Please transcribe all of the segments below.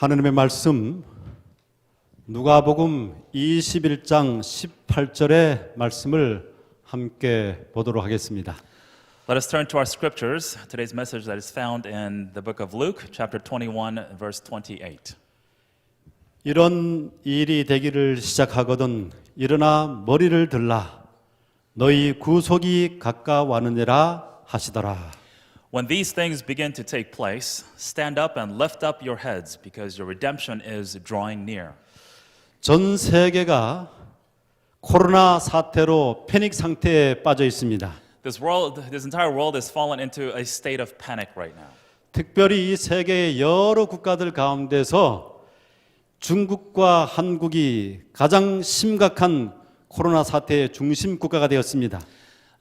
하나님의 말씀 누가복음 21장 18절의 말씀을 함께 보도록 하겠습니다. Let us turn to our scriptures. Today's message that is found in the book of Luke, chapter 21, verse 28. 이런 일이 되기를 시작하거든 일어나 머리를 들라 너희 구속이 가까워하느니라 하시더라. When these things begin to take place, stand up and lift up your heads, because your redemption is drawing near. 전 세계가 코로나 사태로 패닉 상태에 빠져 있습니다. This entire world has fallen into a state of panic right now. 특별히 이 세계의 여러 국가들 가운데서 중국과 한국이 가장 심각한 코로나 사태의 중심 국가가 되었습니다.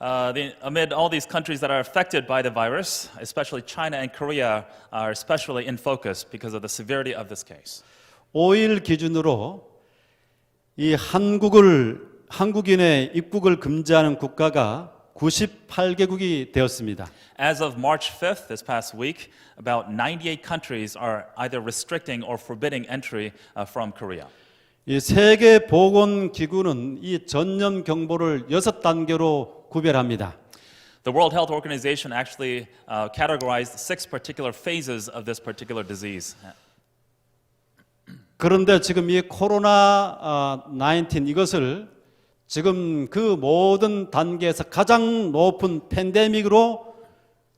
Amid all these countries that are affected by the virus, especially China and Korea, are especially in focus because of the severity of this case. 5일 기준으로 이 한국인의 입국을 금지하는 국가가 98개국이 되었습니다. As of March 5th, this past week, about 98 countries are either restricting or forbidding entry from Korea. 이 세계 보건 기구는 이 전염 경보를 6단계로 구별합니다. The World Health Organization actually categorized 6 particular phases of this particular disease. 그런데 지금 이 코로나 19 이것을 지금 그 모든 단계에서 가장 높은 팬데믹으로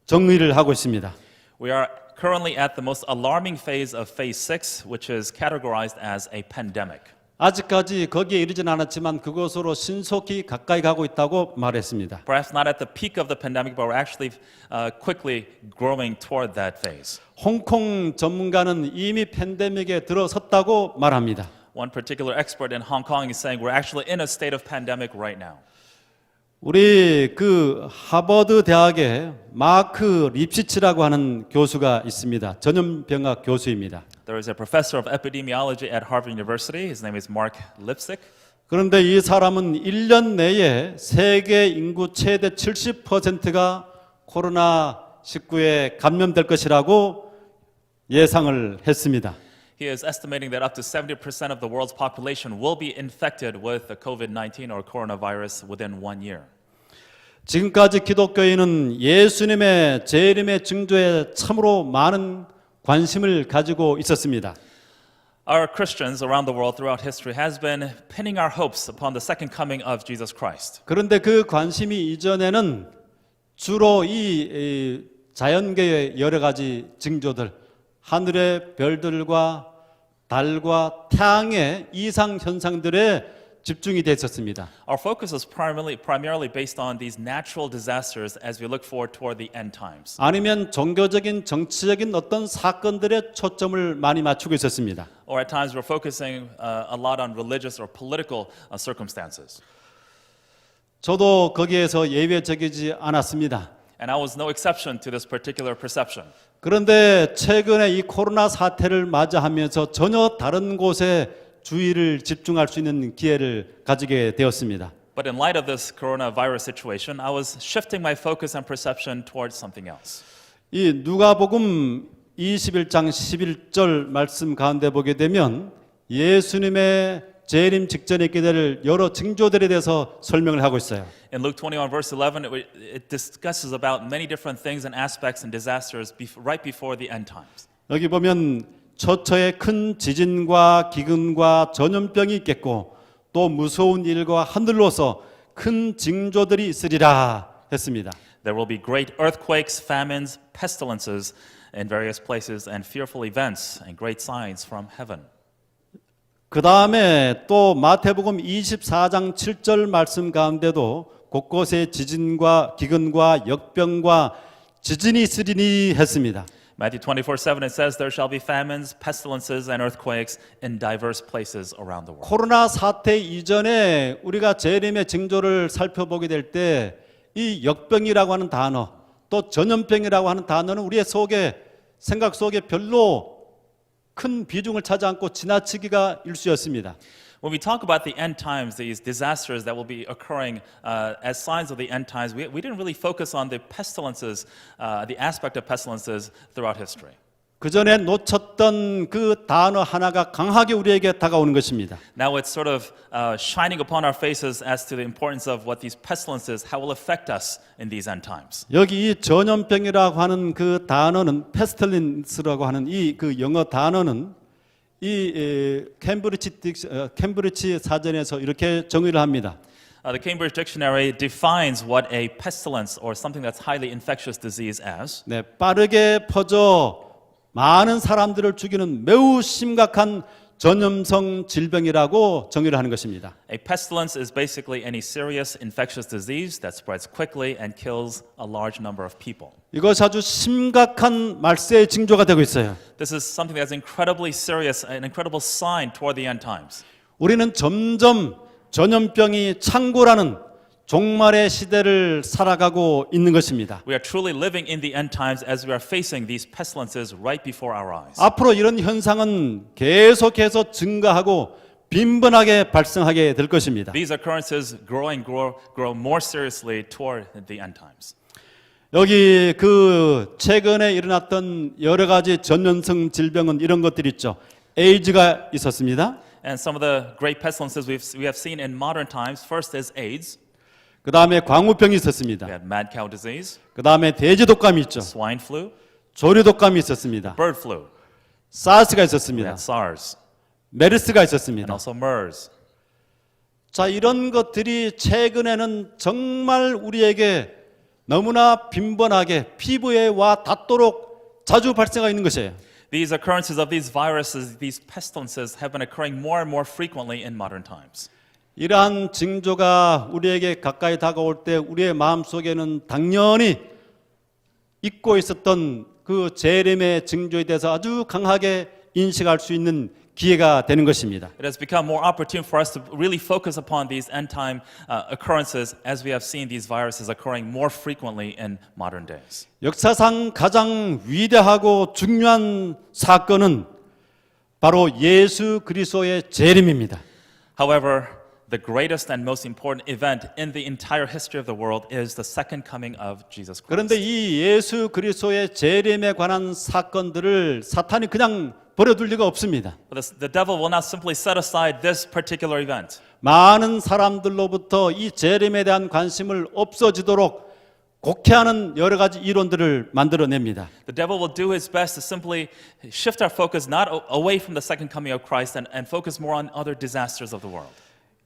정의를 하고 있습니다. We are currently at the most alarming phase of phase 6, which is categorized as a pandemic. 아직까지 거기에 이르진 않았지만 그것으로 신속히 가까이 가고 있다고 말했습니다. Perhaps not at the peak of the pandemic, but we're actually quickly growing toward that phase. 홍콩 전문가는 이미 팬데믹에 들어섰다고 말합니다. One particular expert in Hong Kong is saying we're actually in a state of pandemic right now. 우리 그 하버드 대학에 마크 립시치라고 하는 교수가 있습니다. 전염병학 교수입니다. There is a professor of epidemiology at Harvard University. His name is Mark Lipsitch. 그런데 이 사람은 1년 내에 세계 인구 최대 70%가 코로나19에 감염될 것이라고 예상을 했습니다. He is estimating that up to 70% of the world's population will be infected with the COVID-19 or coronavirus within 1 year. 지금까지 기독교인은 예수님의 재림의 징조에 참으로 많은 관심을 가지고 있었습니다. Our Christians around the world throughout history has been pinning our hopes upon the second coming of Jesus Christ. 그런데 그 관심이 이전에는 주로 이 자연계의 여러 가지 징조들, 하늘의 별들과 달과 태양의 이상 현상들에 집중이 됐었습니다. Our focus is primarily based on these natural disasters as we look forward toward the end times. 아니면 종교적인 정치적인 어떤 사건들에 초점을 많이 맞추고 있었습니다. Or at times we're focusing a lot on religious or political circumstances. 저도 거기에서 예외적이지 않았습니다. And I was no exception to this particular perception. 그런데 최근에 이 코로나 사태를 맞이하면서 전혀 다른 곳에 주의를 집중할 수 있는 기회를 가지게 되었습니다. But in light of this coronavirus situation, I was shifting my focus and perception towards something else. 이 누가복음 21장 11절 말씀 가운데 보게 되면 예수님의 재림 직전에 있게 될 여러 징조들에 대해서 설명을 하고 있어요. In Luke 21 verse 11, it discusses about many different things and aspects and disasters right before the end times. 여기 보면 처처에 큰 지진과 기근과 전염병이 있겠고 또 무서운 일과 하늘로서 큰 징조들이 있으리라 했습니다. There will be great earthquakes, famines, pestilences in various places, and fearful events and great signs from heaven. 그 다음에 또 마태복음 24장 7절 말씀 가운데도 곳곳에 지진과 기근과 역병과 지진이 있으리니 했습니다. Matthew 24:7 it says there shall be famines, pestilences, and earthquakes in diverse places around the world. 코로나 사태 이전에 우리가 재림의 징조를 살펴보게 될 때 이 역병이라고 하는 단어 또 전염병이라고 하는 단어는 우리의 생각 속에 별로 큰 비중을 차지 않고 지나치기가 일쑤였습니다. When we talk about the end times, these disasters that will be occurring as signs of the end times, we didn't really focus on the pestilences, the aspect of pestilences throughout history. 그 전에 놓쳤던 그 단어 하나가 강하게 우리에게 다가오는 것입니다. Now it's sort of shining upon our faces as to the importance of what these pestilences, how will affect us in these end times. 여기 이 전염병이라고 하는 그 단어는 페스틀린스라고 하는 이 그 영어 단어는 이 캠브리지 사전에서 이렇게 정의를 합니다. The Cambridge Dictionary defines what a pestilence or something that's highly infectious disease as. 네, 빠르게 퍼져 많은 사람들을 죽이는 매우 심각한 전염성 질병이라고 정의를 하는 것입니다. A pestilence is basically any serious infectious disease that spreads quickly and kills a large number of people. 이것이 아주 심각한 말세의 징조가 되고 있어요. This is something that's incredibly serious, an incredible sign toward the end times. 우리는 점점 전염병이 창궐하는 종말의 시대를 살아가고 있는 것입니다. We are truly living in the end times as we are facing these pestilences right before our eyes. 앞으로 이런 현상은 계속해서 증가하고 빈번하게 발생하게 될 것입니다. These occurrences grow more seriously toward the end times. 여기 그 최근에 일어났던 여러 가지 전염성 질병은 이런 것들이 있죠. 에이즈가 있었습니다. And some of the great pestilences we have seen in modern times, first is AIDS, 그 다음에 광우병이 있었습니다. we had mad cow disease, 그 다음에 돼지독감이 있죠. swine flu, 조류독감이 있었습니다. bird flu, 사스가 we 있었습니다. had SARS, 메르스가 and 있었습니다. also MERS. 자, 이런 것들이 최근에는 정말 우리에게 너무나 빈번하게 피부에 와 닿도록 자주 발생하고 있는 것이에요. These occurrences of these viruses, these pestilences have been occurring more and more frequently in modern times. 이러한 징조가 우리에게 가까이 다가올 때 우리의 마음속에는 당연히 잊고 있었던 그 재림의 징조에 대해서 아주 강하게 인식할 수 있는 기회가 되는 것입니다. It has become more opportune for us to really focus upon these end time occurrences as we have seen these viruses occurring more frequently in modern days. 역사상 가장 위대하고 중요한 사건은 바로 예수 그리스도의 재림입니다. However, the greatest and most important event in the entire history of the world is the second coming of Jesus Christ. 그런데 이 예수 그리스도의 재림에 관한 사건들을 사탄이 그냥 버려둘 리가 없습니다. But the devil will not simply set aside this particular event. 많은 사람들로부터 이 재림에 대한 관심을 없어지도록 곡해하는 여러 가지 이론들을 만들어냅니다. The devil will do his best to simply shift our focus not away from the second coming of Christ and focus more on other disasters of the world.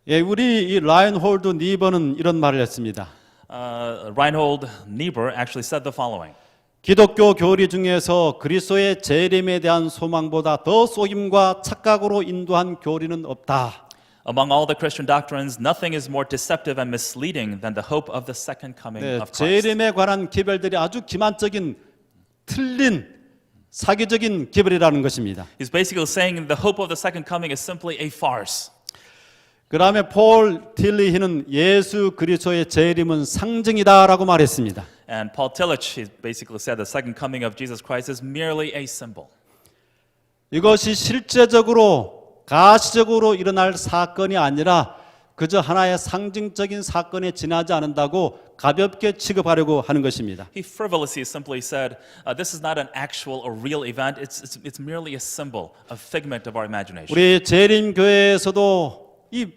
예, 우리 이 라인홀드 니버는 이런 말을 했습니다. Reinhold Niebuhr actually said the following. 기독교 교리 중에서 그리스도의 재림에 대한 소망보다 더 속임과 착각으로 인도한 교리는 없다. Among all the Christian doctrines, nothing is more deceptive and misleading than the hope of the second coming 네, of Christ. 재림에 관한 기별들이 아주 기만적인 틀린 사기적인 기별이라는 것입니다. He's basically saying the hope of the second coming is simply a farce. 그 다음에 폴 틸리히는 예수 그리스도의 재림은 상징이다라고 말했습니다. And Paul Tillich, he basically said the second coming of Jesus Christ is merely a symbol. 이것이 실제적으로 가시적으로 일어날 사건이 아니라 그저 하나의 상징적인 사건에 지나지 않는다고 가볍게 취급하려고 하는 것입니다. He frivolously simply said, this is not an actual or real event, it's merely a symbol, a figment of our imagination. 우리 재림교회에서도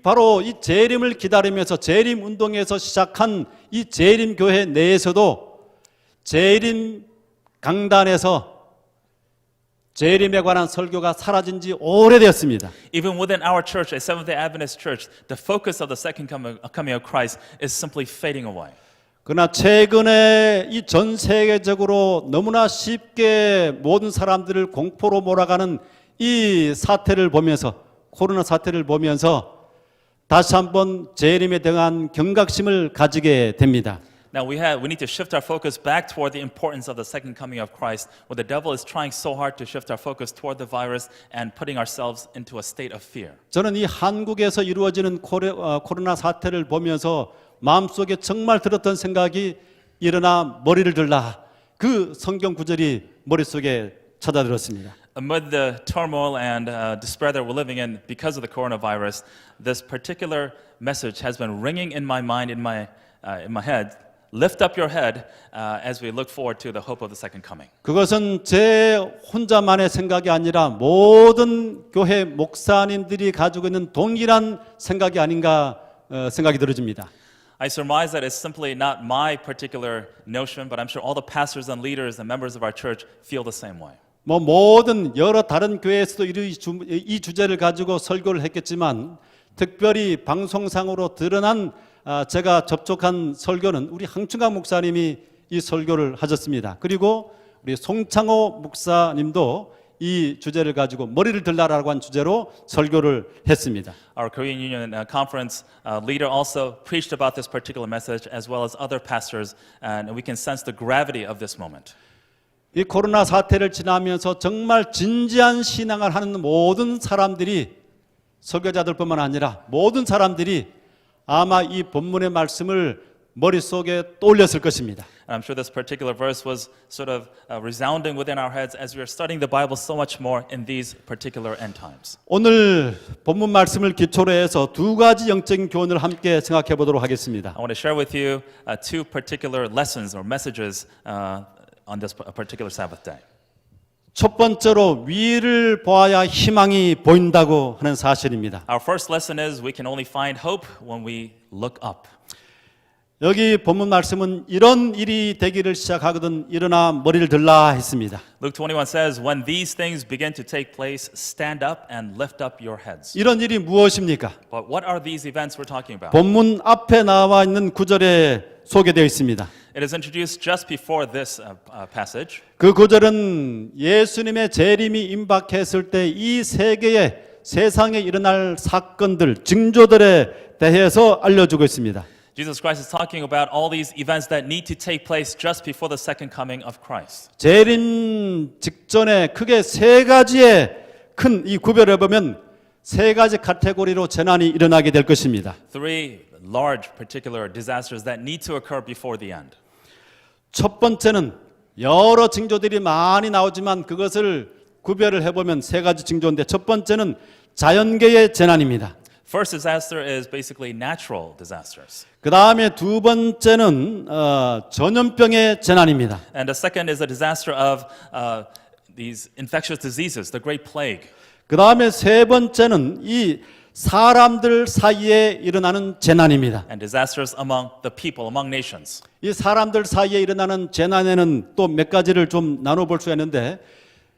바로 이 재림을 기다리면서 재림 운동에서 시작한 이 재림교회 내에서도 재림 강단에서 재림에 관한 설교가 사라진 지 오래되었습니다. Even within our church, a Seventh-day Adventist church, the focus of the second coming of Christ is simply fading away. 그러나 최근에 이 전 세계적으로 너무나 쉽게 모든 사람들을 공포로 몰아가는 이 사태를 보면서 코로나 사태를 보면서 다시 한번 재림에 대한 경각심을 가지게 됩니다. Now we need to shift our focus back toward the importance of the second coming of Christ, where the devil is trying so hard to shift our focus toward the virus and putting ourselves into a state of fear. 저는 이 한국에서 이루어지는 코로나 사태를 보면서 마음속에 정말 들었던 생각이 일어나 머리를 들라. 그 성경 구절이 머릿속에 찾아들었습니다. Amid the turmoil and despair that we're living in because of the coronavirus, this particular message has been ringing in my mind, in my head. lift up your head as we look forward to the hope of the second coming. 그것은 제 혼자만의 생각이 아니라 모든 교회 목사님들이 가지고 있는 동일한 생각이 아닌가 생각이 들어집니다. I surmise that it's simply not my particular notion, but I'm sure all the pastors and leaders and members of our church feel the same way. 뭐 모든 여러 다른 교회에서도 이 주제를 가지고 설교를 했겠지만 특별히 방송상으로 드러난 제가 접촉한 설교는 우리 항충강 목사님이 이 설교를 하셨습니다. 그리고 우리 송창호 목사님도 이 주제를 가지고 머리를 들라라고 한 주제로 설교를 했습니다. Our Korean Union conference leader also preached about this particular message as well as other pastors, and we can sense the gravity of this moment. 이 코로나 사태를 지나면서 정말 진지한 신앙을 하는 모든 사람들이 설교자들뿐만 아니라 모든 사람들이 아마 이 본문의 말씀을 머릿속에 떠올렸을 것입니다. And I'm sure this particular verse was sort of resounding within our heads as we are studying the Bible so much more in these particular end times. 오늘 본문 말씀을 기초로 해서 두 가지 영적인 교훈을 함께 생각해 보도록 하겠습니다. I want to share with you two particular lessons or messages on this particular Sabbath day. 첫 번째로 위를 보아야 희망이 보인다고 하는 사실입니다. Our first lesson is we can only find hope when we look up. 여기 본문 말씀은 이런 일이 되기를 시작하거든 일어나 머리를 들라 했습니다. Luke 21 says, when these things begin to take place, stand up and lift up your heads. 이런 일이 무엇입니까? But what are these events we're talking about? 본문 앞에 나와 있는 구절에 소개되어 있습니다. It is introduced just before this passage. 그 구절은 예수님의 재림이 임박했을 때 이 세계에 세상에 일어날 사건들, 징조들에 대해서 알려주고 있습니다. Jesus Christ is talking about all these events that need to take place just before the second coming of Christ. 재림 직전에 크게 세 가지의 큰 이 구별해 보면 세 가지 카테고리로 재난이 일어나게 될 것입니다. Three large particular disasters that need to occur before the end. 첫 번째는 여러 징조들이 많이 나오지만 그것을 구별을 해보면 세 가지 징조인데 첫 번째는 자연계의 재난입니다. First disaster is basically natural disasters. 그 다음에 두 번째는 전염병의 재난입니다. And the second is a disaster of these infectious diseases, the Great Plague. 그 다음에 세 번째는 이 사람들 사이에 일어나는 재난입니다. And disasters among the people, among nations. 이 사람들 사이에 일어나는 재난에는 또 몇 가지를 좀 나눠볼 수가 있는데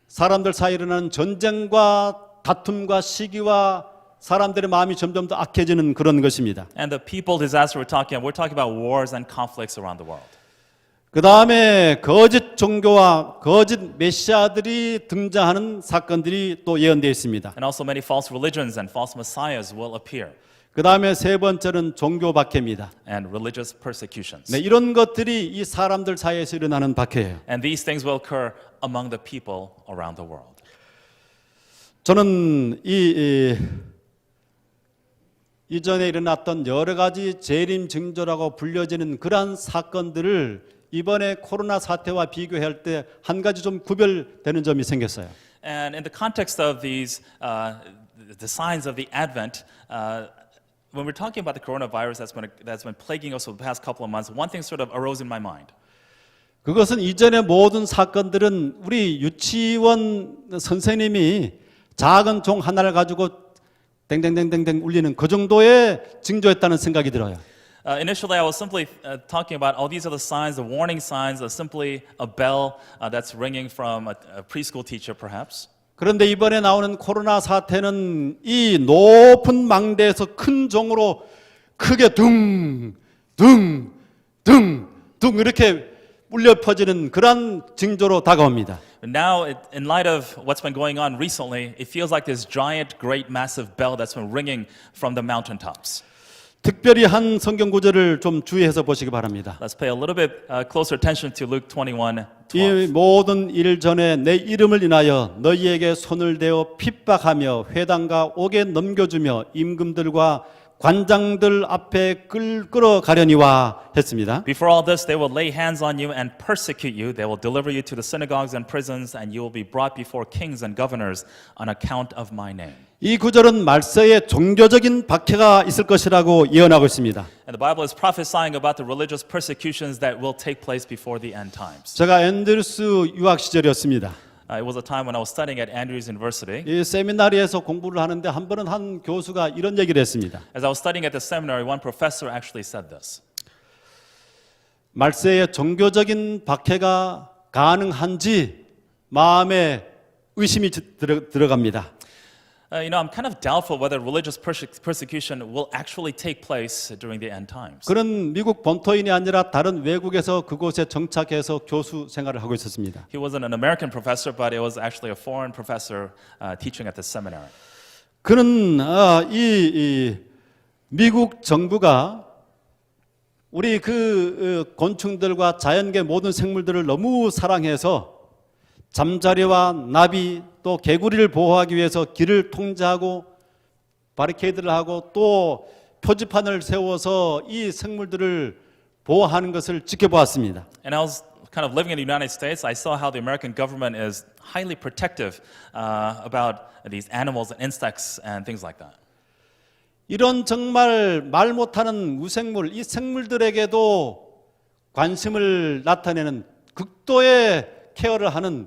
사람들 사이에 일어나는 전쟁과 다툼과 시기와 사람들의 마음이 점점 더 악해지는 그런 것입니다. And the people disaster we're talking about wars and conflicts around the world. 그 다음에 거짓 종교와 거짓 메시아들이 등장하는 사건들이 또 예언되어 있습니다. And also many false religions and false messiahs will appear. 그 다음에 세 번째는 종교 박해입니다. And religious persecutions. 네, 이런 것들이 이 사람들 사이에서 일어나는 박해예요. And these things will occur among the people around the world. 저는 이전에 일어났던 여러 가지 재림 징조라고 불려지는 그러한 사건들을 이번에 코로나 사태와 비교할 때 한 가지 좀 구별되는 점이 생겼어요. And in the context of these, the signs of the Advent, when we're talking about the coronavirus that's been plaguing us for the past couple of months, one thing sort of arose in my mind. 그것은 이전의 모든 사건들은 우리 유치원 선생님이 작은 종 하나를 가지고 땡땡땡땡땡 울리는 그 정도의 징조였다는 생각이 들어요. Initially, I was simply talking about all these are the signs, the warning signs, simply a bell that's ringing from a preschool teacher, perhaps. 그런데 이번에 나오는 코로나 사태는 이 높은 망대에서 큰 종으로 크게 둥 이렇게 울려 퍼지는 그런 징조로 다가옵니다. Now, in light of what's been going on recently, it feels like this giant, great, massive bell that's been ringing from the mountaintops. 특별히 한 성경 구절을 좀 주의해서 보시기 바랍니다. Let's pay a little bit closer attention to Luke 21:12. 이 모든 일 전에 내 이름을 인하여 너희에게 손을 대어 핍박하며 회당과 옥에 넘겨주며 임금들과 관장들 앞에 끌어가려니와 했습니다. Before all this, they will lay hands on you and persecute you. They will deliver you to the synagogues and prisons, and you will be brought before kings and governors on account of my name. 이 구절은 말세에 종교적인 박해가 있을 것이라고 예언하고 있습니다. And the Bible is prophesying about the religious persecutions that will take place before the end times. 제가 앤드루스 유학 시절이었습니다. It was a time when I was studying at Andrews University. 이 세미나리에서 공부를 하는데 한 번은 한 교수가 이런 얘기를 했습니다. As I was studying at the seminary, one professor actually said this. 말세에 종교적인 박해가 가능한지 마음에 의심이 들어갑니다. I'm kind of doubtful whether religious persecution will actually take place during the end times. 그는 미국 본토인이 아니라 다른 외국에서 그곳에 정착해서 교수 생활을 하고 있었습니다. He wasn't an American professor, but it was actually a foreign professor teaching at the seminary. 그는 이 미국 정부가 우리 그 곤충들과 자연계 모든 생물들을 너무 사랑해서 잠자리와 나비 또 개구리를 보호하기 위해서 길을 통제하고 바리케이드를 하고 또 표지판을 세워서 이 생물들을 보호하는 것을 지켜보았습니다. And I was kind of living in the United States. I saw how the American government is highly protective about these animals and insects and things like that. 이런 정말 말 못하는 무생물, 이 생물들에게도 관심을 나타내는 극도의 케어를 하는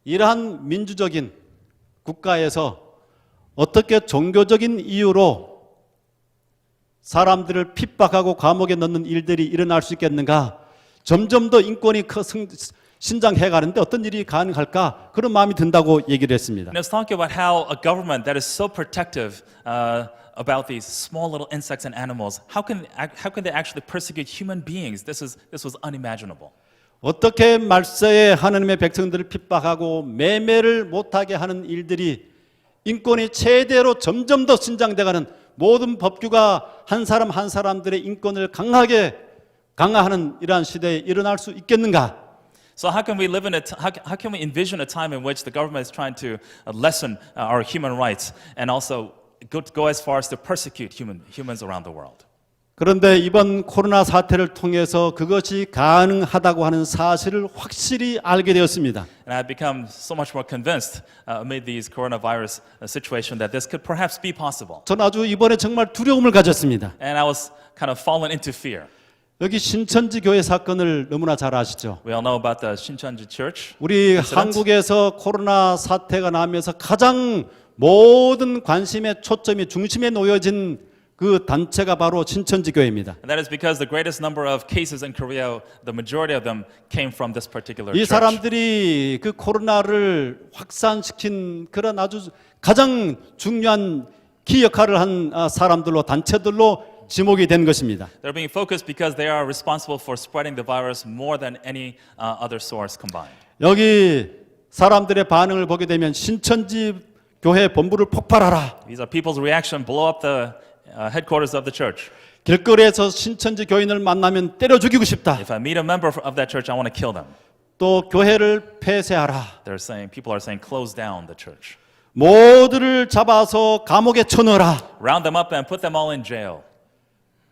이러한 민주적인 국가에서 어떻게 종교적인 이유로 사람들을 핍박하고 감옥에 넣는 일들이 일어날 수 있겠는가? 점점 더 인권이 신장해 가는데 어떤 일이 가능할까? 그런 마음이 든다고 얘기를 했습니다. And I was talking about how a government that is so protective about these small little insects and animals, how can they actually persecute human beings? This was unimaginable. 어떻게 말세에 하나님의 백성들을 핍박하고 매매를 못하게 하는 일들이 인권이 최대로 점점 더 신장돼가는 모든 법규가 한 사람 한 사람들의 인권을 강화하는 이러한 시대에 일어날 수 있겠는가? So how can we live in how can we envision a time in which the government is trying to lessen our human rights and also go as far as to persecute humans around the world? 그런데 이번 코로나 사태를 통해서 그것이 가능하다고 하는 사실을 확실히 알게 되었습니다. And I've become so much more convinced amid these coronavirus situation that this could perhaps be possible. 전 아주 이번에 정말 두려움을 가졌습니다. And I was kind of fallen into fear. 여기 신천지 교회 사건을 너무나 잘 아시죠? We all know about the Shincheonji Church. 우리 incident. 한국에서 코로나 사태가 나면서 가장 모든 관심의 초점이 중심에 놓여진 그 단체가 바로 신천지 교회입니다. And that is because the greatest number of cases in Korea, the majority of them came from this particular 이 church. 사람들이 그 코로나를 확산시킨 그런 아주 가장 중요한 키 역할을 한 사람들로 단체들로 지목이 된 것입니다. They're being focused because they are responsible for spreading the virus more than any other source combined. 여기 사람들의 반응을 보게 되면 신천지 교회 본부를 폭발하라. These are people's reaction, blow up the headquarters of the church. 길거리에서 신천지 교인을 만나면 때려 죽이고 싶다. If I meet a member of that church, I want to kill them. 또 교회를 폐쇄하라. People are saying, close down the church. 모두를 잡아서 감옥에 쳐넣어라. Round them up and put them all in jail.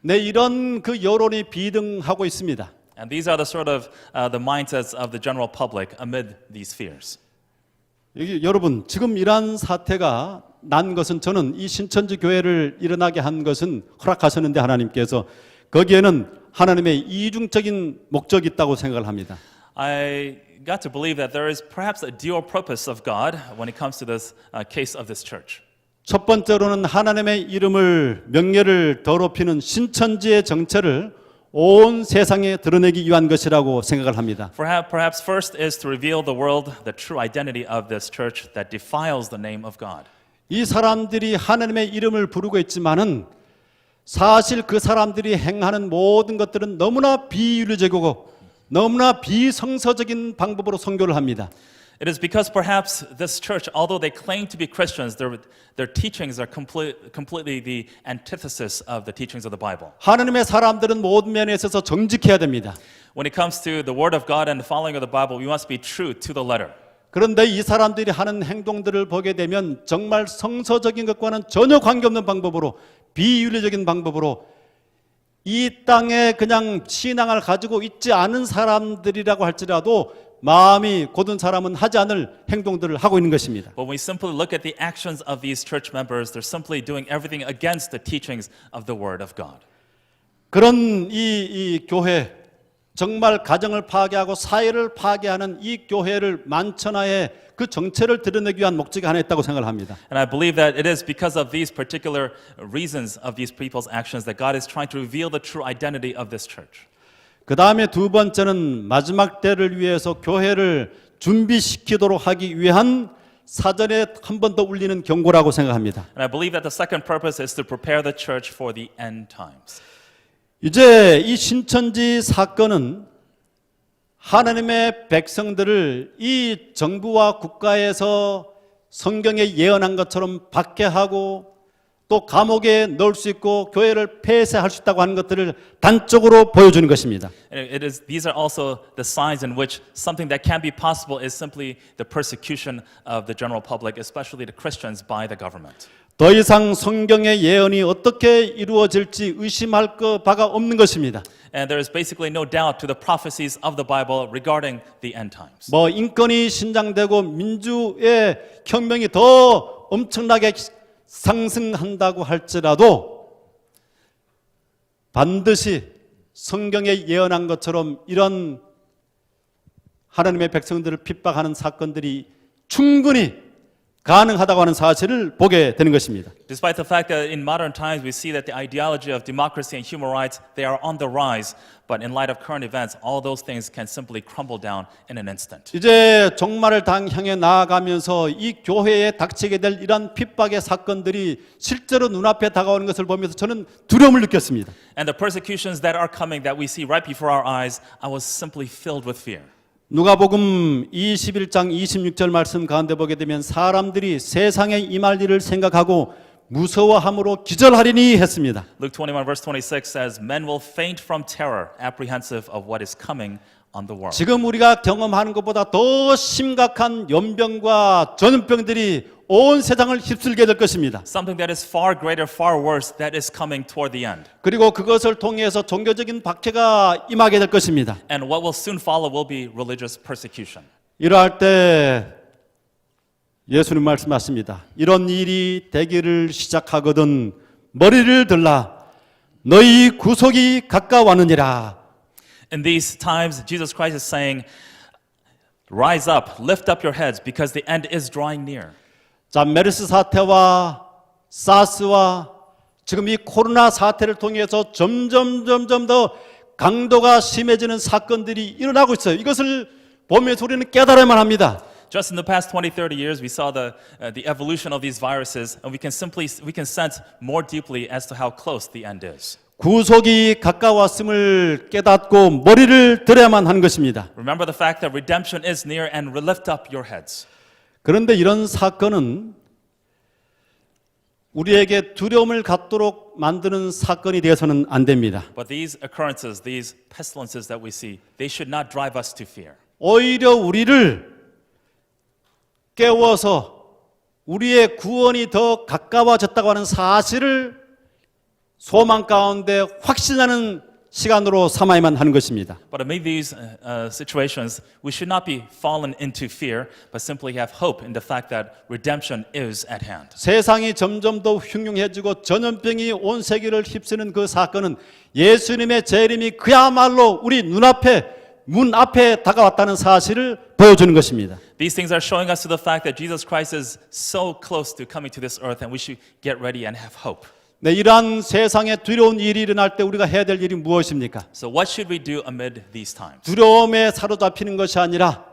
네, 이런 그 여론이 비등하고 있습니다. And these are the sort of the mindsets of the general public amid these fears. 여러분, 지금 이러한 사태가 난 것은 저는 이 신천지 교회를 일어나게 한 것은 허락하셨는데 하나님께서 거기에는 하나님의 이중적인 목적이 있다고 생각을 합니다. I got to believe that there is perhaps a dual purpose of God when it comes to this case of this church. 첫 번째로는 하나님의 이름을 명예를 더럽히는 신천지의 정체를 온 세상에 드러내기 위한 것이라고 생각을 합니다. Perhaps first is to reveal the world the true identity of this church that defiles the name of God. 이 사람들이 하나님의 이름을 부르고 있지만은 사실 그 사람들이 행하는 모든 것들은 너무나 비윤리적이고 너무나 비성서적인 방법으로 선교를 합니다. It is because perhaps this church, although they claim to be Christians, their teachings are completely the antithesis of the teachings of the Bible. 하나님의 사람들은 모든 면에 있어서 정직해야 됩니다. When it comes to the Word of God and the following of the Bible, we must be true to the letter. 그런데 이 사람들이 하는 행동들을 보게 되면 정말 성서적인 것과는 전혀 관계없는 방법으로 비윤리적인 방법으로 이 땅에 그냥 신앙을 가지고 있지 않은 사람들이라고 할지라도 마음이 곧은 사람은 하지 않을 행동들을 하고 있는 것입니다. But when we simply look at the actions of these church members, they're simply doing everything against the teachings of the Word of God. 그런 이 교회, 정말 가정을 파괴하고 사회를 파괴하는 이 교회를 만천하에 그 정체를 드러내기 위한 목적이 하나 있다고 생각을 합니다. And I believe that it is because of these particular reasons of these people's actions that God is trying to reveal the true identity of this church. 그 다음에 두 번째는 마지막 때를 위해서 교회를 준비시키도록 하기 위한 사전에 한 번 더 울리는 경고라고 생각합니다. And I believe that the second purpose is to prepare the church for the end times. 이제 이 신천지 사건은 하나님의 백성들을 이 정부와 국가에서 성경에 예언한 것처럼 박해하고 또 감옥에 넣을 수 있고 교회를 폐쇄할 수 있다고 하는 것들을 단적으로 보여주는 것입니다. These are also the signs in which something that can be possible is simply the persecution of the general public, especially the Christians, by the government. 더 이상 성경의 예언이 어떻게 이루어질지 의심할 바가 없는 것입니다. And there is basically no doubt to the prophecies of the Bible regarding the end times. 뭐 인권이 신장되고 민주의 혁명이 더 엄청나게 상승한다고 할지라도 반드시 성경에 예언한 것처럼 이런 하나님의 백성들을 핍박하는 사건들이 충분히 가능하다고 하는 사실을 보게 되는 것입니다. Despite the fact that in modern times we see that the ideology of democracy and human rights, they are on the rise, but in light of current events, all those things can simply crumble down in an instant. 이제 종말을 향해 나아가면서 이 교회에 닥치게 될 이러한 핍박의 사건들이 실제로 눈앞에 다가오는 것을 보면서 저는 두려움을 느꼈습니다. And the persecutions that are coming that we see right before our eyes, I was simply filled with fear. 누가복음 21장 26절 말씀 가운데 보게 되면 사람들이 세상에 임할 일을 생각하고 무서워함으로 기절하리니 했습니다. Luke 21 verse 26 says, Men will faint from terror, apprehensive of what is coming on the world. 지금 우리가 경험하는 것보다 더 심각한 연병과 전염병들이 온 세상을 휩쓸게 될 것입니다. Something that is far greater, far worse, that is coming toward the end. 그리고 그것을 통해서 종교적인 박해가 임하게 될 것입니다. And what will soon follow will be religious persecution. 이러할 때 예수님 말씀하십니다. 이런 일이 되기를 시작하거든 머리를 들라 너희 구속이 가까웠느니라. In these times, Jesus Christ is saying, Rise up, lift up your heads, because the end is drawing near. 자, 메르스 사태와 사스와 지금 이 코로나 사태를 통해서 점점 더 강도가 심해지는 사건들이 일어나고 있어요. 이것을 보면서 우리는 깨달아야만 합니다. Just in the past 20, 30 years, we saw the evolution of these viruses, and we can sense more deeply as to how close the end is. 구속이 가까웠음을 깨닫고 머리를 들어야만 하는 것입니다. Remember the fact that redemption is near, and lift up your heads. 그런데 이런 사건은 우리에게 두려움을 갖도록 만드는 사건이 되어서는 안 됩니다. But these occurrences, these pestilences that we see, they should not drive us to fear. 오히려 우리를 깨워서 우리의 구원이 더 가까워졌다고 하는 사실을 소망 가운데 확신하는 시간으로 삼아야만 하는 것입니다. But amid these situations, we should not be fallen into fear, but simply have hope in the fact that redemption is at hand. 세상이 점점 더 흉흉해지고 전염병이 온 세계를 휩쓰는 그 사건은 예수님의 재림이 그야말로 우리 문 앞에 다가왔다는 사실을 보여주는 것입니다. These things are showing us to the fact that Jesus Christ is so close to coming to this earth, and we should get ready and have hope. 네, 이러한 세상에 두려운 일이 일어날 때 우리가 해야 될 일이 무엇입니까? So what should we do amid these times? 두려움에 사로잡히는 것이 아니라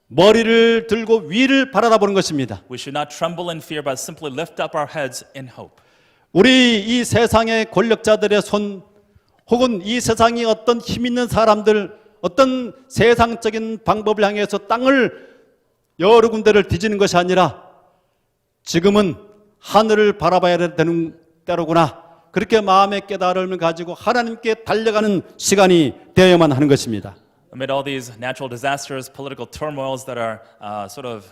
머리를 들고 위를 바라보는 것입니다. We should not tremble in fear, but simply lift up our heads in hope. 우리 이 세상의 권력자들의 손 혹은 이 세상의 어떤 힘 있는 사람들 어떤 세상적인 방법을 향해서 땅을 여러 군데를 뒤지는 것이 아니라 지금은 하늘을 바라봐야 되는 때로구나. 그렇게 마음의 깨달음을 가지고 하나님께 달려가는 시간이 되어야만 하는 것입니다. Amid all these natural disasters, political turmoils that are sort of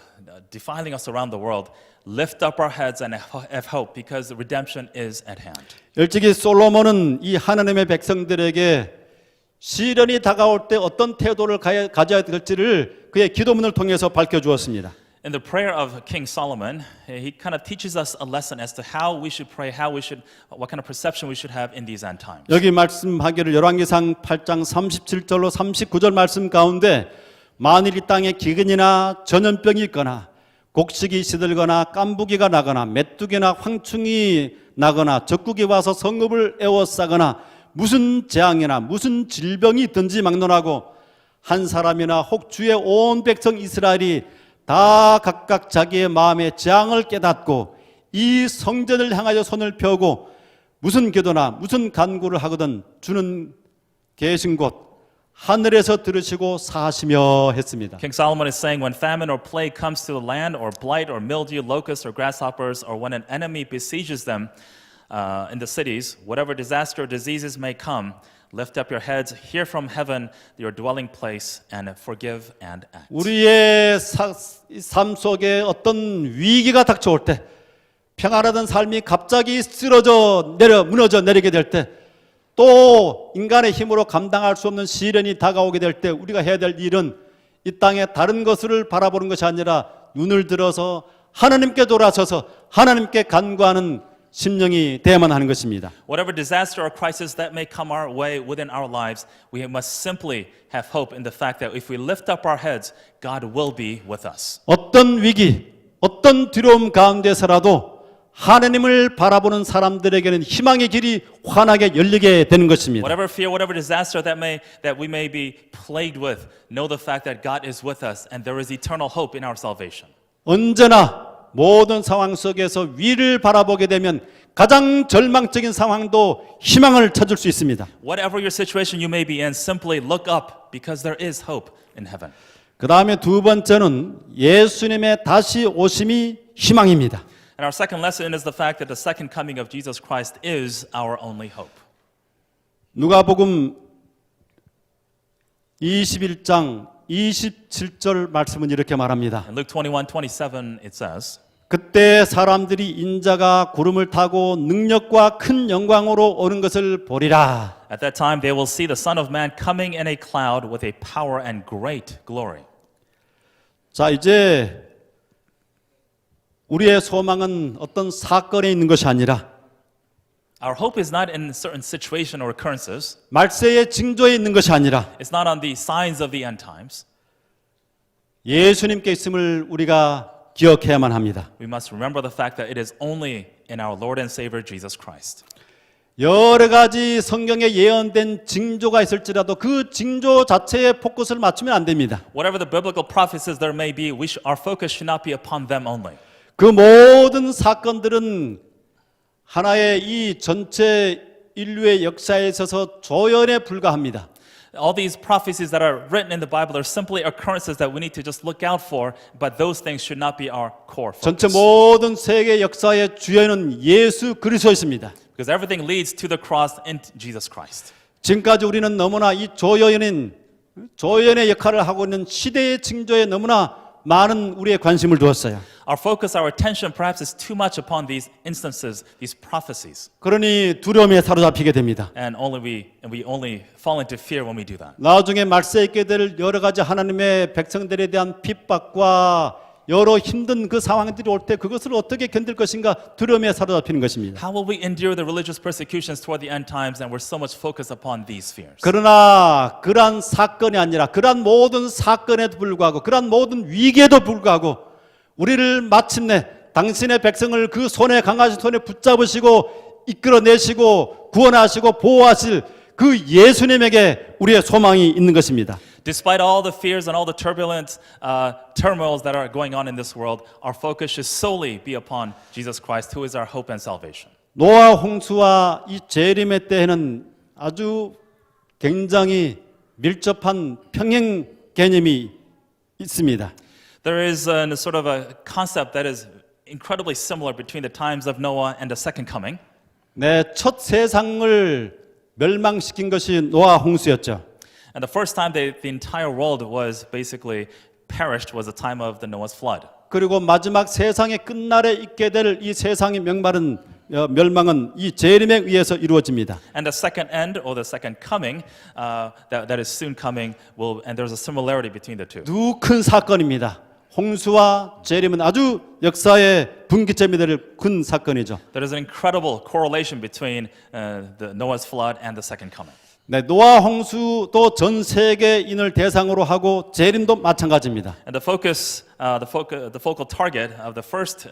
defiling us around the world, lift up our heads and have hope because the redemption is at hand. 일찍이 솔로몬은 이 하나님의 백성들에게 시련이 다가올 때 어떤 태도를 가져야 될지를 그의 기도문을 통해서 밝혀주었습니다. In the prayer of King Solomon, he kind of teaches us a lesson as to how we should pray, what kind of perception we should have in these end times. 여기 말씀하기를 열왕기상 8장 37절로 39절 말씀 가운데 만일 이 땅에 기근이나 전염병이 있거나 곡식이 시들거나 깐부기가 나거나 메뚜기나 황충이 나거나 적국이 와서 성읍을 에워싸거나 무슨 재앙이나 무슨 질병이 있든지 막론하고 한 사람이나 혹 주의 온 백성 이스라엘이 다 각각 자기의 마음의 재앙을 깨닫고 이 성전을 향하여 손을 펴고 무슨 기도나 무슨 간구를 하거든 주는 계신 곳 하늘에서 들으시고 사하시며 했습니다. King Solomon is saying when famine or plague comes to the land, or blight or mildew, locusts or grasshoppers, or when an enemy besieges them in the cities, whatever disaster or diseases may come, lift up your heads, hear from heaven your dwelling place, and forgive and act. 우리의 삶 속에 어떤 위기가 닥쳐올 때 평안하던 삶이 갑자기 무너져 내리게 될 때 또 인간의 힘으로 감당할 수 없는 시련이 다가오게 될 때 우리가 해야 될 일은 이 땅에 다른 것을 바라보는 것이 아니라 눈을 들어서 하나님께 돌아서서 하나님께 간구하는 심령이 되어야만 하는 것입니다. Whatever disaster or crisis that may come our way within our lives, we must simply have hope in the fact that if we lift up our heads, God will be with us. 어떤 위기, 어떤 두려움 가운데서라도 하나님을 바라보는 사람들에게는 희망의 길이 환하게 열리게 되는 것입니다. Whatever fear, whatever disaster that we may be plagued with, know the fact that God is with us and there is eternal hope in our salvation. 언제나 모든 상황 속에서 위를 바라보게 되면 가장 절망적인 상황도 희망을 찾을 수 있습니다. Whatever your situation you may be in, simply look up because there is hope in heaven. 그 다음에 두 번째는 예수님의 다시 오심이 희망입니다. And our second lesson is the fact that the second coming of Jesus Christ is our only hope. 누가복음 21장 27절 말씀은 이렇게 말합니다. In Luke 21:27 it says, 그때 사람들이 인자가 구름을 타고 능력과 큰 영광으로 오는 것을 보리라. At that time they will see the Son of Man coming in a cloud with a power and great glory. 자, 이제 우리의 소망은 어떤 사건에 있는 것이 아니라 Our hope is not in certain situation or occurrences. 말세의 징조에 있는 것이 아니라 It's not on the signs of the end times. 예수님께 있음을 우리가 기억해야만 합니다. We must remember the fact that it is only in our Lord and Savior Jesus Christ. 여러 가지 성경에 예언된 징조가 있을지라도 그 징조 자체에 포커스를 맞추면 안 됩니다. Whatever the biblical prophecies there may be, our focus should not be upon them only. 그 모든 사건들은 하나의 이 전체 인류의 역사에 있어서 조연에 불과합니다. All these prophecies that are written in the Bible are simply occurrences that we need to just look out for, but those things should not be our core 전체 focus. 모든 세계 역사의 주연은 예수 그리스도였습니다. Because everything leads to the cross in Jesus Christ. 지금까지 우리는 너무나 이 조연의 역할을 하고 있는 시대의 징조에 너무나 많은 우리의 관심을 두었어요. Our focus, our attention perhaps is too much upon these instances, these prophecies. 그러니 두려움에 사로잡히게 됩니다. And we only fall into fear when we do that. 나중에 말세에 있게 될 여러 가지 하나님의 백성들에 대한 핍박과 여러 힘든 그 상황들이 올 때 그것을 어떻게 견딜 것인가 두려움에 사로잡히는 것입니다. How will we endure the religious persecutions toward the end times, and we're so much focused upon these fears? 그러나 그러한 사건이 아니라 그러한 모든 사건에도 불구하고 그러한 모든 위기에도 불구하고 우리를 마침내 당신의 백성을 그 손에 강하신 손에 붙잡으시고 이끌어내시고 구원하시고 보호하실 그 예수님에게 우리의 소망이 있는 것입니다. Despite all the fears and all the turbulent turmoils that are going on in this world, our focus should solely be upon Jesus Christ, who is our hope and salvation. 노아 홍수와 이 재림의 때에는 아주 굉장히 밀접한 평행 개념이 있습니다. There is a sort of a concept that is incredibly similar between the times of Noah and the second coming. 네, 첫 세상을 멸망시킨 것이 노아 홍수였죠. And the first time the entire world was basically perished was the time of the Noah's flood. 그리고 마지막 세상의 끝날에 있게 될 이 세상의 멸망은 이 재림에 의해서 이루어집니다. And the second end or the second coming that is soon coming and there's a similarity between the two. 두 큰 사건입니다. 홍수와 재림은 아주 역사의 분기점이 될 큰 사건이죠. There is an incredible correlation between the Noah's flood and the second coming. 네, 노아 홍수도 전 세계인을 대상으로 하고 재림도 마찬가지입니다. And the focal target of the first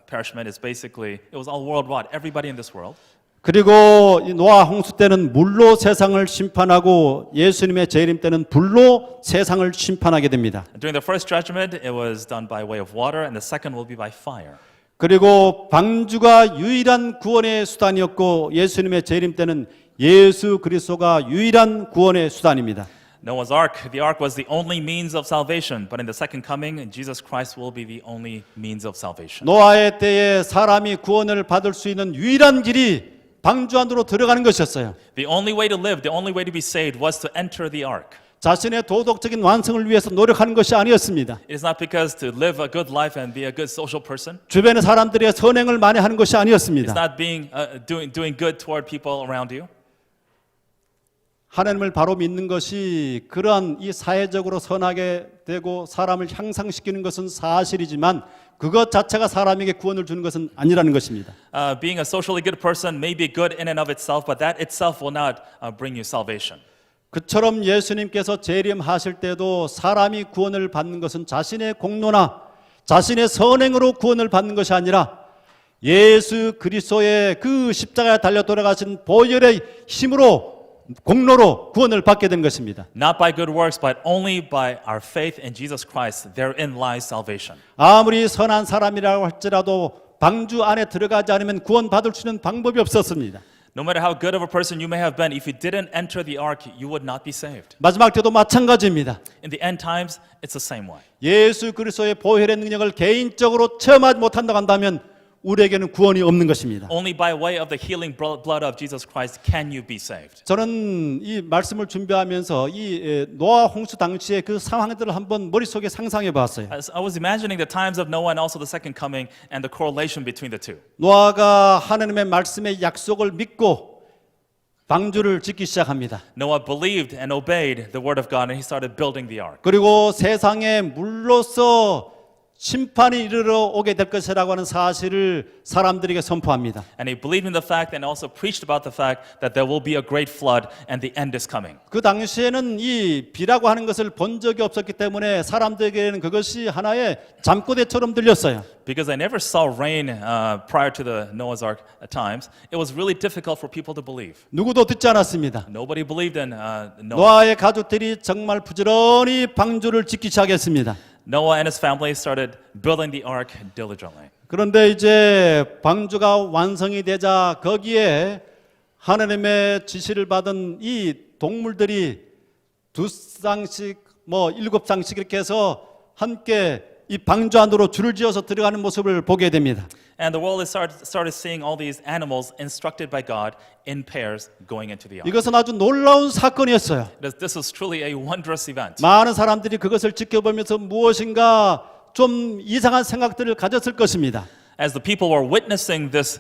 perishment is basically it was all worldwide, everybody in this world. 그리고 이 노아 홍수 때는 물로 세상을 심판하고 예수님의 재림 때는 불로 세상을 심판하게 됩니다. During the first judgment, it was done by way of water, and the second will be by fire. 그리고 방주가 유일한 구원의 수단이었고 예수님의 재림 때는 예수 그리스도가 유일한 구원의 수단입니다. Noah's Ark, the ark was the only means of salvation, but in the second coming, Jesus Christ will be the only means of salvation. 노아의 때에 사람이 구원을 받을 수 있는 유일한 길이 방주 안으로 들어가는 것이었어요. The only way to live, the only way to be saved was to enter the ark. 자신의 도덕적인 완성을 위해서 노력하는 것이 아니었습니다. It is not because to live a good life and be a good social person. 주변의 사람들의 선행을 많이 하는 것이 It's 아니었습니다. not being doing good toward people around you. 하나님을 바로 믿는 것이 그러한 이 사회적으로 선하게 되고 사람을 향상시키는 것은 사실이지만 그것 자체가 사람에게 구원을 주는 것은 아니라는 것입니다. Being a socially good person may be good in and of itself, but that itself will not bring you salvation. 그처럼 예수님께서 재림하실 때도 사람이 구원을 받는 것은 자신의 공로나 자신의 선행으로 구원을 받는 것이 아니라 예수 그리스도의 그 십자가에 달려 돌아가신 보혈의 힘으로 공로로 구원을 받게 된 것입니다. Not by good works, but only by our faith in Jesus Christ. Therein lies salvation. 아무리 선한 사람이라고 할지라도 방주 안에 들어가지 않으면 구원받을 수 있는 방법이 없었습니다. No matter how good of a person you may have been, if you didn't enter the ark, you would not be saved. 마지막 때도 마찬가지입니다. In the end times, it's the same way. 예수 그리스도의 보혈의 능력을 개인적으로 체험하지 못한다고 한다면 우리에게는 구원이 없는 것입니다. Only by way of the healing blood of Jesus Christ can you be saved. 저는 이 말씀을 준비하면서 이 노아 홍수 당시의 그 상황들을 한번 머릿속에 상상해 봤어요. As I was imagining the times of Noah and also the second coming and the correlation between the two. 노아가 하나님의 말씀의 약속을 믿고 방주를 짓기 시작합니다. Noah believed and obeyed the word of God and he started building the ark. 그리고 세상에 물로써 심판이 이르러 오게 될 것이라고 하는 사실을 사람들에게 선포합니다. And he believed in the fact and also preached about the fact that there will be a great flood and the end is coming. 그 당시에는 이 비라고 하는 것을 본 적이 없었기 때문에 사람들에게는 그것이 하나의 잠꼬대처럼 들렸어요. Because they never saw rain prior to the Noah's Ark times, it was really difficult for people to believe. 누구도 듣지 않았습니다. Nobody believed in Noah. 노아의 가족들이 정말 부지런히 방주를 짓기 시작했습니다. Noah and his family started building the ark diligently. 그런데 이제 방주가 완성이 되자 거기에 하나님의 지시를 받은 이 동물들이 2쌍씩 뭐 7쌍씩 이렇게 해서 함께 이 방주 안으로 줄을 지어서 들어가는 모습을 보게 됩니다. And the world started seeing all these animals instructed by God in pairs going into the ark. 이것은 아주 놀라운 사건이었어요. This was truly a wondrous event. 많은 사람들이 그것을 지켜보면서 무엇인가 좀 이상한 생각들을 가졌을 것입니다. As the people were witnessing this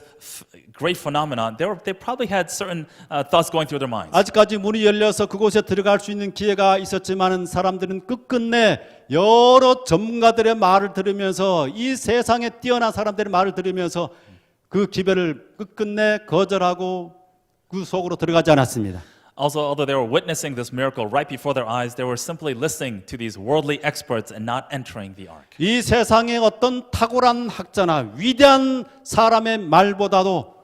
great phenomenon, they probably had certain thoughts going through their minds. 아직까지 문이 열려서 그곳에 들어갈 수 있는 기회가 있었지만 사람들은 끝끝내 여러 전문가들의 말을 들으면서 이 세상에 뛰어난 사람들의 말을 들으면서 그 기회를 끝끝내 거절하고 그 속으로 들어가지 않았습니다. Also, although they were witnessing this miracle right before their eyes, they were simply listening to these worldly experts and not entering the ark. 이 세상의 어떤 탁월한 학자나 위대한 사람의 말보다도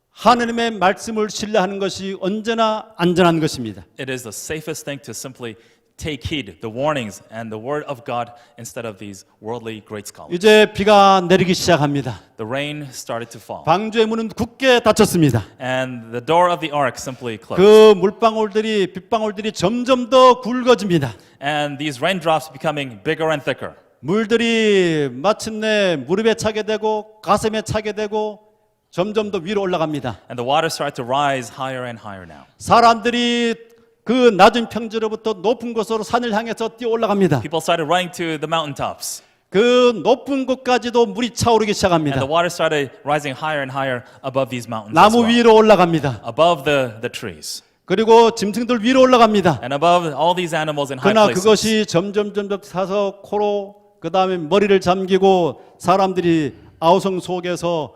하나님의 말씀을 신뢰하는 것이 언제나 안전한 것입니다. It is the safest thing to simply take heed the warnings and the word of God instead of these worldly great scholars. 이제 비가 내리기 시작합니다. The rain started to fall, 방주의 문은 굳게 닫혔습니다. and the door of the ark simply closed. 그 물방울들이 빗방울들이 점점 더 굵어집니다. And these raindrops becoming bigger and thicker. 물들이 마침내 무릎에 차게 되고 가슴에 차게 되고 점점 더 위로 올라갑니다. And the water started to rise higher and higher now. 사람들이 그 낮은 평지로부터 높은 곳으로 산을 향해서 뛰어 올라갑니다. People started running to the mountaintops. 그 높은 곳까지도 물이 차오르기 And 시작합니다. the water started rising higher and higher above these mountains as 나무 well. 위로 올라갑니다. Above the trees. 그리고 짐승들 위로 올라갑니다. And above all these animals in high 그러나 places. 그것이 점점 사서 코로 그 다음에 머리를 잠기고 사람들이 아우성 속에서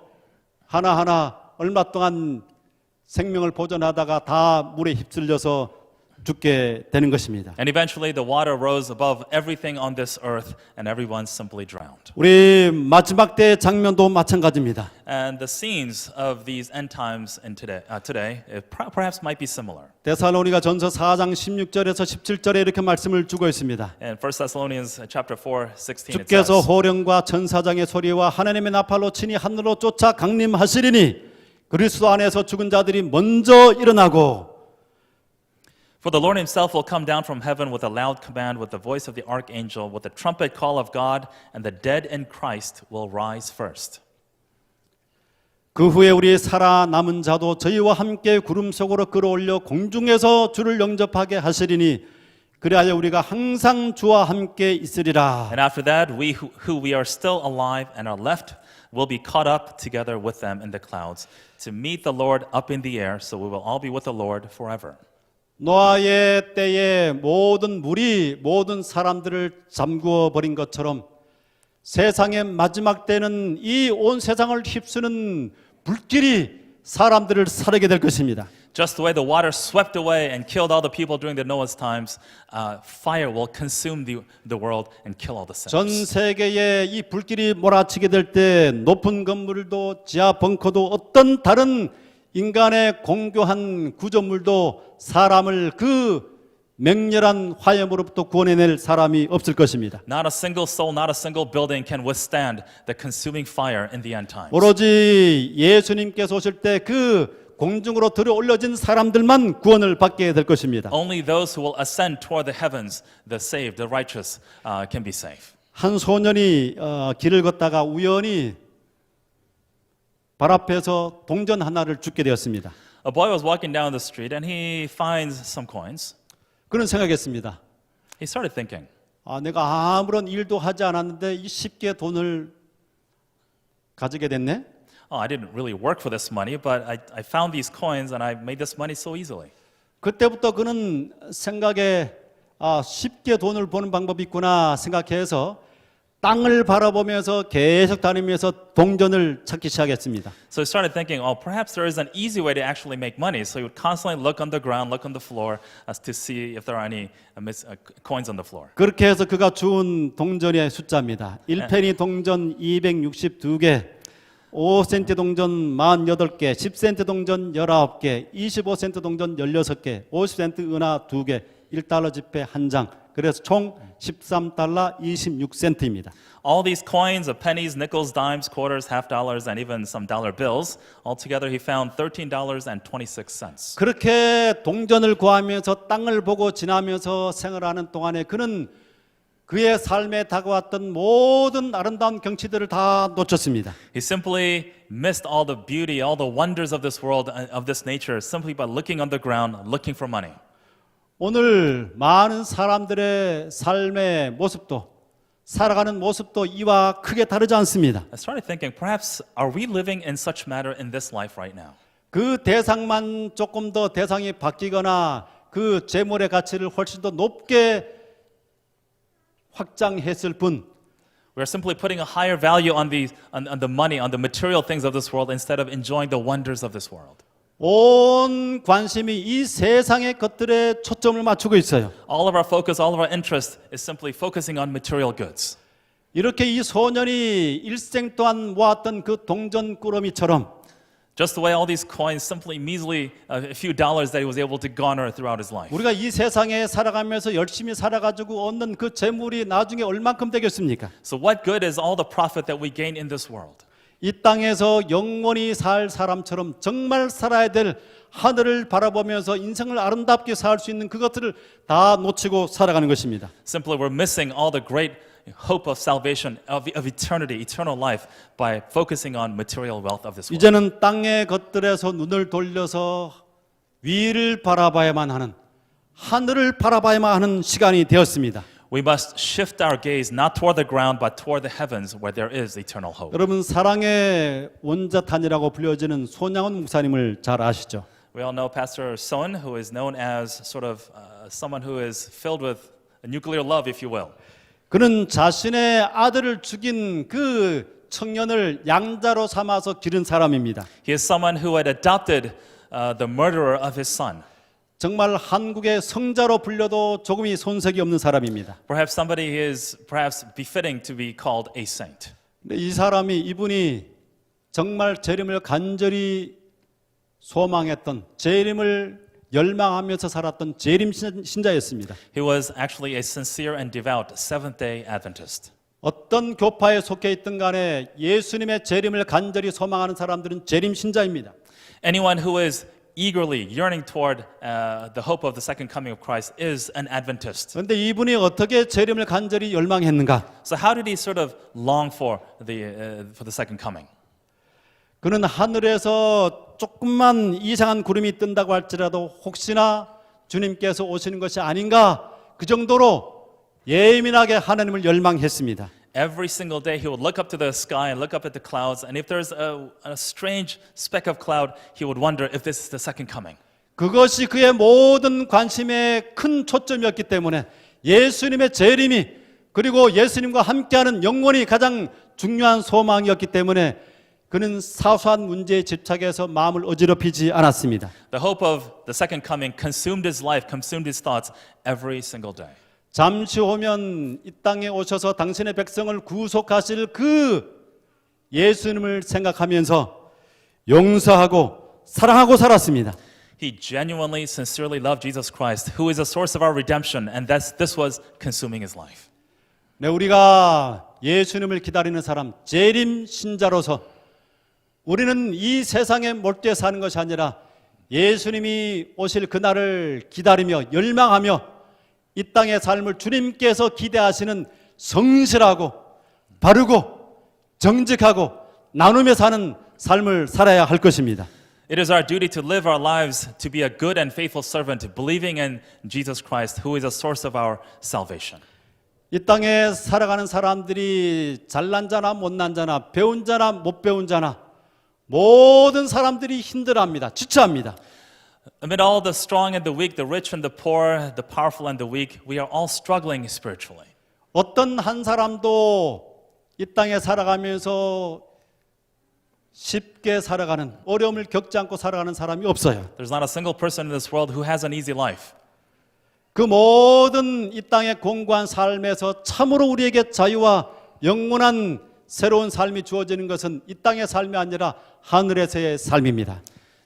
하나하나 얼마 동안 생명을 보존하다가 다 물에 휩쓸려서 죽게 되는 것입니다. And eventually the water rose above everything on this earth and everyone simply drowned. 우리 마지막 때 장면도 마찬가지입니다. And the scenes of these end times in today perhaps might be similar. 데살로니가 전서 4장 16절에서 17절에 이렇게 말씀을 주고 있습니다. In 1 Thessalonians chapter 4, 16 it 주께서 says, 호령과 천사장의 소리와 하나님의 나팔로 친히 하늘로 쫓아 강림하시리니 그리스도 안에서 죽은 자들이 먼저 일어나고 For the Lord himself will come down from heaven with a loud command, with the voice of the archangel, with the trumpet call of God, and the dead in Christ will rise first. 그 후에 우리 살아남은 자도 저희와 함께 구름 속으로 끌어올려 공중에서 주를 영접하게 하시리니 그리하여 우리가 항상 주와 함께 있으리라. And after that, we who we are still alive and are left will be caught up together with them in the clouds to meet the Lord up in the air, so we will all be with the Lord forever. 노아의 때에 모든 물이 모든 사람들을 잠그어 버린 것처럼 세상의 마지막 때는 이 온 세상을 휩쓰는 불길이 사람들을 사르게 될 것입니다. Just the way the water swept away and killed all the people during the Noah's times, fire will consume the world and kill all the 전 sinners. 세계에 이 불길이 몰아치게 될 때 높은 건물도 지하 벙커도 어떤 다른 인간의 공교한 구조물도 사람을 그 맹렬한 화염으로부터 구원해낼 사람이 없을 것입니다. Not a single soul, not a single building can withstand the consuming fire in the end times. 오로지 예수님께서 오실 때 그 공중으로 들어 올려진 사람들만 구원을 받게 될 것입니다. Only those who will ascend toward the heavens, the saved, the righteous, can be saved. 한 소년이 길을 걷다가 우연히 발 앞에서 동전 하나를 줍게 되었습니다. A boy was walking down the street and he finds some coins. 그런 생각했습니다. He started thinking, 내가 아무런 일도 하지 않았는데 이 쉽게 돈을 가지게 됐네. oh, I didn't really work for this money, but I found these coins and I made this money so easily. 그때부터 그는 생각에 쉽게 돈을 버는 방법이 있구나 생각해서 땅을 바라보면서 계속 다니면서 동전을 찾기 시작했습니다. So he started thinking, oh, perhaps there is an easy way to actually make money. So he would constantly look on the ground, look on the floor as to see if there are any coins on the floor. 그렇게 해서 그가 주운 동전의 숫자입니다. 1페니 동전 262개, 5센트 동전 48개, 10센트 동전 19개, 25센트 동전 16개, 50센트 은하 2개, 1달러 지폐 1장. 그래서 총 13달러 26센트입니다. All these coins of pennies, nickels, dimes, quarters, half dollars, and even some dollar bills, altogether he found $13.26. 그렇게 동전을 구하면서 땅을 보고 지나면서 생활하는 동안에 그는 그의 삶에 다가왔던 모든 아름다운 경치들을 다 놓쳤습니다. He simply missed all the beauty, all the wonders of this world, of this nature, simply by looking on the ground, looking for money. 오늘 많은 사람들의 삶의 모습도 살아가는 모습도 이와 크게 다르지 않습니다. I started thinking, perhaps are we living in such matter in this life right now? 그 대상만 조금 더 대상이 바뀌거나 그 재물의 가치를 훨씬 더 높게 확장했을 뿐 We're simply putting a higher value on the money, on the material things of this world instead of enjoying the wonders of this world. 온 관심이 이 세상의 것들에 초점을 맞추고 있어요. All of our focus, all of our interest is simply focusing on material goods. 이렇게 이 소년이 일생 동안 모았던 그 동전 꾸러미처럼 Just the way all these coins, simply measly a few dollars that he was able to garner throughout his life. 우리가 이 세상에 살아가면서 열심히 살아가지고 얻는 그 재물이 나중에 얼만큼 되겠습니까? So what good is all the profit that we gain in this world? 이 땅에서 영원히 살 사람처럼 정말 살아야 될 하늘을 바라보면서 인생을 아름답게 살 수 있는 그것들을 다 놓치고 살아가는 것입니다. Simply we're missing all the great hope of salvation, of eternity, eternal life by focusing on material wealth of this world. 이제는 땅의 것들에서 눈을 돌려서 위를 바라봐야만 하는 하늘을 바라봐야만 하는 시간이 되었습니다. We must shift our gaze not toward the ground but toward the heavens where there is eternal hope. 여러분 사랑의 원자탄이라고 불려지는 손양원 목사님을 잘 아시죠? We all know Pastor Son, who is known as sort of someone who is filled with nuclear love, if you will. 그는 자신의 아들을 죽인 그 청년을 양자로 삼아서 기른 사람입니다. He is someone who had adopted the murderer of his son. 정말 한국의 성자로 불려도 조금이 손색이 없는 사람입니다. Perhaps somebody who is perhaps befitting to be called a saint. 근데 이분이 정말 재림을 간절히 소망했던, 재림을 열망하면서 살았던 재림 신자였습니다. He was actually a sincere and devout Seventh-day Adventist. 어떤 교파에 속해 있든 간에 예수님의 재림을 간절히 소망하는 사람들은 재림 신자입니다. Anyone who is eagerly yearning toward the hope of the second coming of Christ is an Adventist. 그런데 이분이 어떻게 재림을 간절히 열망했는가? So how did he sort of long for the second coming? 그는 하늘에서 조금만 이상한 구름이 뜬다고 할지라도 혹시나 주님께서 오시는 것이 아닌가 그 정도로 예민하게 하나님을 열망했습니다. Every single day he would look up to the sky and look up at the clouds, and if there's a strange speck of cloud, he would wonder if this is the second coming. 그것이 그의 모든 관심의 큰 초점이었기 때문에 예수님의 재림이 그리고 예수님과 함께하는 영원히 가장 중요한 소망이었기 때문에 그는 사소한 문제에 집착해서 마음을 어지럽히지 않았습니다. The hope of the second coming consumed his life, consumed his thoughts every single day. 잠시 후면 이 땅에 오셔서 당신의 백성을 구속하실 그 예수님을 생각하면서 용서하고 사랑하고 살았습니다. He genuinely, sincerely loved Jesus Christ, who is the source of our redemption, and this was consuming his life. 네, 우리가 예수님을 기다리는 사람, 재림 신자로서 우리는 이 세상에 몰두해 사는 것이 아니라 예수님이 오실 그날을 기다리며 열망하며 이 땅의 삶을 주님께서 기대하시는 성실하고 바르고 정직하고 나누며 사는 삶을 살아야 할 것입니다. It is our duty to live our lives to be a good and faithful servant, believing in Jesus Christ, who is a source of our salvation. 이 땅에 살아가는 사람들이 잘난 자나 못난 자나 배운 자나 못 배운 자나 모든 사람들이 힘들어합니다. 지쳐합니다. Amid all the strong and the weak, the rich and the poor, the powerful and the weak, we are all struggling spiritually. 어떤 한 사람도 이 땅에 살아가면서 쉽게 살아가는 어려움을 겪지 않고 살아가는 사람이 없어요. There's not a single person in this world who has an easy life. 그 모든 이 땅의 공고한 삶에서 참으로 우리에게 자유와 영원한 새로운 삶이 주어지는 것은 이 땅의 삶이 아니라 하늘에서의 삶입니다.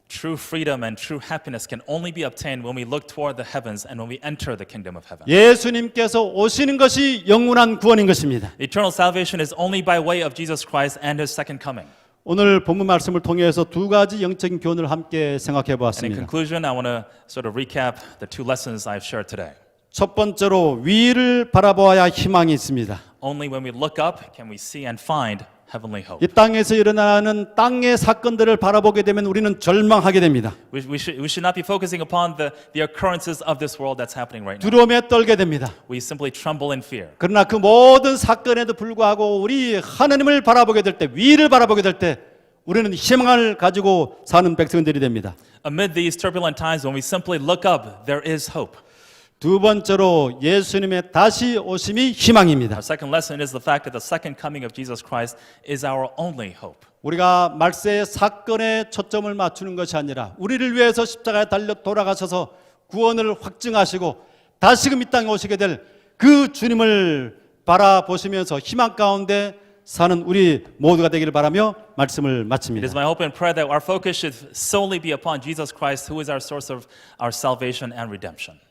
True freedom and true happiness can only be obtained when we look toward the heavens and when we enter the kingdom of heaven. 예수님께서 오시는 것이 영원한 구원인 것입니다. Eternal salvation is only by way of Jesus Christ and His second coming. 오늘 본문 말씀을 통해서 두 가지 영적인 교훈을 함께 생각해 And in 보았습니다. conclusion, I want to sort of recap the two lessons I've shared today. 첫 번째로 위를 바라보아야 희망이 있습니다. Only when we look up can we see and find heavenly hope. 이 땅에서 일어나는 땅의 사건들을 바라보게 되면 우리는 절망하게 됩니다. We should not be focusing upon the occurrences of this world that's happening right now. 두려움에 떨게 됩니다. We simply tremble in fear. 그러나 그 모든 사건에도 불구하고 우리 하나님을 바라보게 될 때, 위를 바라보게 될 때 우리는 희망을 가지고 사는 백성들이 됩니다. Amid these turbulent times, when we simply look up, there is hope. 두 번째로 예수님의 다시 오심이 희망입니다. Our second lesson is the fact that the second coming of Jesus Christ is our only hope. 우리가 말세의 사건에 초점을 맞추는 것이 아니라 우리를 위해서 십자가에 달려 돌아가셔서 구원을 확증하시고 다시금 이 땅에 오시게 될 그 주님을 바라보시면서 희망 가운데 사는 우리 모두가 되기를 바라며 말씀을 It 마칩니다. is my hope and prayer that our focus should solely be upon Jesus Christ, who is our source of our salvation and redemption.